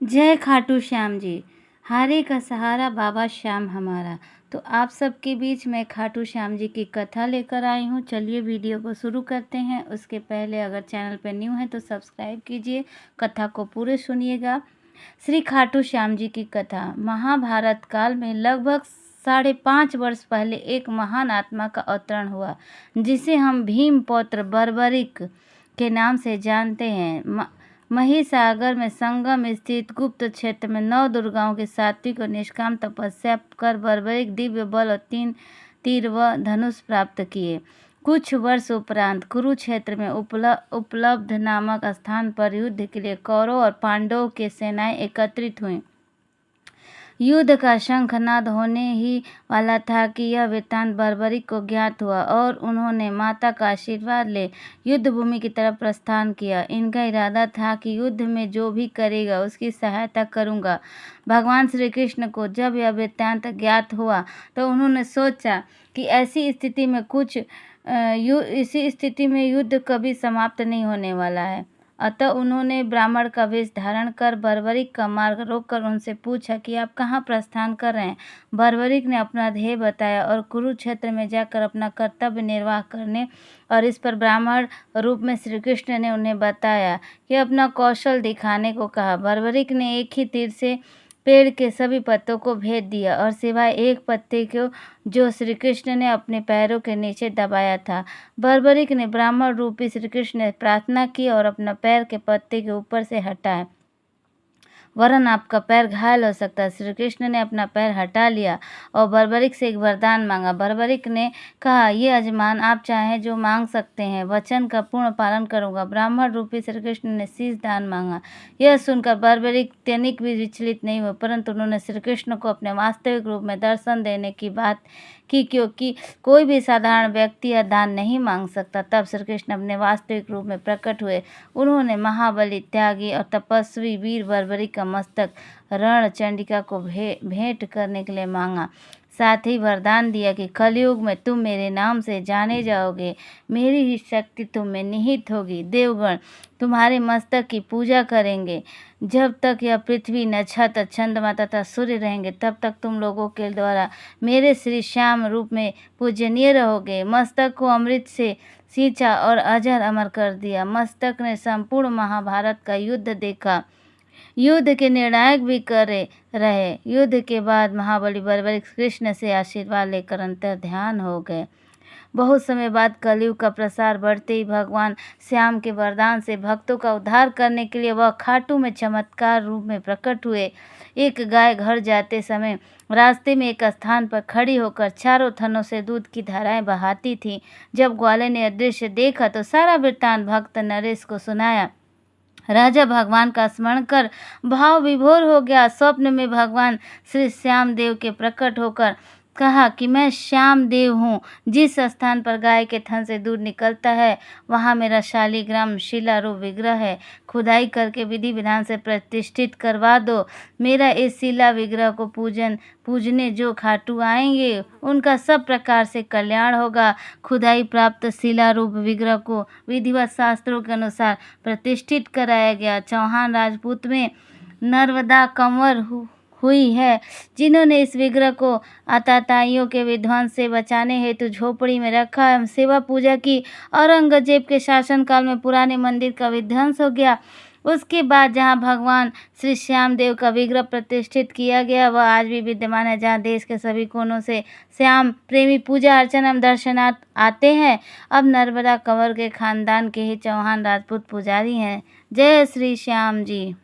जय खाटू श्याम जी। हारे का सहारा बाबा श्याम हमारा। तो आप सबके बीच में खाटू श्याम जी की कथा लेकर आई हूँ। चलिए वीडियो को शुरू करते हैं। उसके पहले अगर चैनल पर न्यू है तो सब्सक्राइब कीजिए, कथा को पूरे सुनिएगा। श्री खाटू श्याम जी की कथा। महाभारत काल में लगभग 5.5 वर्ष पहले एक महान आत्मा का अवतरण हुआ, जिसे हम भीम पौत्र बर्बरिक के नाम से जानते हैं। महिसागर में संगम स्थित गुप्त क्षेत्र में 9 दुर्गाओं की सात्विक और निष्काम तपस्या कर बर्बरिक दिव्य बल और 3 तीर व धनुष प्राप्त किए। कुछ वर्ष उपरांत कुरुक्षेत्र में उपलब्ध नामक स्थान पर युद्ध के लिए कौरव और पांडवों की सेनाएं एकत्रित हुईं। युद्ध का शंखनाद होने ही वाला था कि यह वृत्तांत बर्बरिक को ज्ञात हुआ और उन्होंने माता का आशीर्वाद ले युद्ध भूमि की तरफ प्रस्थान किया। इनका इरादा था कि युद्ध में जो भी करेगा उसकी सहायता करूंगा। भगवान श्री कृष्ण को जब यह वृत्तांत ज्ञात हुआ तो उन्होंने सोचा कि ऐसी स्थिति में युद्ध कभी समाप्त नहीं होने वाला है। अतः उन्होंने ब्राह्मण का वेश धारण कर बर्बरिक का मार्ग रोककर उनसे पूछा कि आप कहाँ प्रस्थान कर रहे हैं। बर्बरिक ने अपना ध्येय बताया और कुरुक्षेत्र में जाकर अपना कर्तव्य निर्वाह करने और इस पर ब्राह्मण रूप में श्री कृष्ण ने उन्हें बताया कि अपना कौशल दिखाने को कहा। बर्बरिक ने एक ही तीर से पेड़ के सभी पत्तों को भेद दिया और सिवाय एक पत्ते को जो श्री कृष्ण ने अपने पैरों के नीचे दबाया था। बर्बरिक ने ब्राह्मण रूपी श्री कृष्ण ने प्रार्थना की और अपना पैर के पत्ते के ऊपर से हटाए, वरन आपका पैर घायल हो सकता है। श्री कृष्ण ने अपना पैर हटा लिया और बर्बरिक से एक वरदान मांगा। बर्बरिक ने कहा, ये यजमान, आप चाहें जो मांग सकते हैं, वचन का पूर्ण पालन करूंगा। ब्राह्मण रूपी श्री कृष्ण ने शीश दान मांगा। यह सुनकर बर्बरिक तनिक भी विचलित नहीं हुए, परंतु उन्होंने श्री कृष्ण को अपने वास्तविक रूप में दर्शन देने की बात की, क्योंकि कोई भी साधारण व्यक्ति यह दान नहीं मांग सकता। तब श्री कृष्ण अपने वास्तविक रूप में प्रकट हुए। उन्होंने महाबली, त्यागी और तपस्वी वीर बर्बरिक का मस्तक रण चंडिका को भेंट करने के लिए मांगा। साथ ही वरदान दिया कि कलयुग में तुम मेरे नाम से जाने जाओगे, मेरी ही शक्ति तुम में निहित होगी। देवगण तुम्हारे मस्तक की पूजा करेंगे। जब तक यह पृथ्वी, नक्षत्र, चंद्रमा तथा सूर्य रहेंगे, तब तक तुम लोगों के द्वारा मेरे श्री श्याम रूप में पूजनीय रहोगे। मस्तक को अमृत से सींचा और अजर अमर कर दिया। मस्तक ने संपूर्ण महाभारत का युद्ध देखा, युद्ध के निर्णायक भी करे रहे। युद्ध के बाद महाबली बर्बरिक कृष्ण से आशीर्वाद लेकर अंतर ध्यान हो गए। बहुत समय बाद कलयुग का प्रसार बढ़ते ही भगवान श्याम के वरदान से भक्तों का उद्धार करने के लिए वह खाटू में चमत्कार रूप में प्रकट हुए। एक गाय घर जाते समय रास्ते में एक स्थान पर खड़ी होकर चारों थनों से दूध की धाराएं बहाती थी। जब ग्वाले ने यह दृश्य देखा तो सारा वृत्तांत भक्त नरेश को सुनाया। राजा भगवान का स्मरण कर भाव विभोर हो गया। स्वप्न में भगवान श्री श्याम देव के प्रकट होकर कहा कि मैं श्याम देव हूँ। जिस स्थान पर गाय के थन से दूध निकलता है वहाँ मेरा शालिग्राम शिला रूप विग्रह है। खुदाई करके विधि विधान से प्रतिष्ठित करवा दो। मेरा इस शिला विग्रह को पूजने जो खाटू आएंगे उनका सब प्रकार से कल्याण होगा। खुदाई प्राप्त शिला रूप विग्रह को विधिवत शास्त्रों के अनुसार प्रतिष्ठित कराया गया। चौहान राजपूत में नर्मदा कंवर हुई है, जिन्होंने इस विग्रह को आताताइयों के विध्वंस से बचाने हेतु झोपड़ी में रखा एवं सेवा पूजा की। औरंगजेब के शासनकाल में पुराने मंदिर का विध्वंस हो गया। उसके बाद जहां भगवान श्री श्याम देव का विग्रह प्रतिष्ठित किया गया वह आज भी विद्यमान है, जहां देश के सभी कोनों से श्याम प्रेमी पूजा अर्चना एवं दर्शनार्थ आते हैं। अब नर्मदा कंवर के खानदान के ही चौहान राजपूत पुजारी हैं। जय श्री श्याम जी।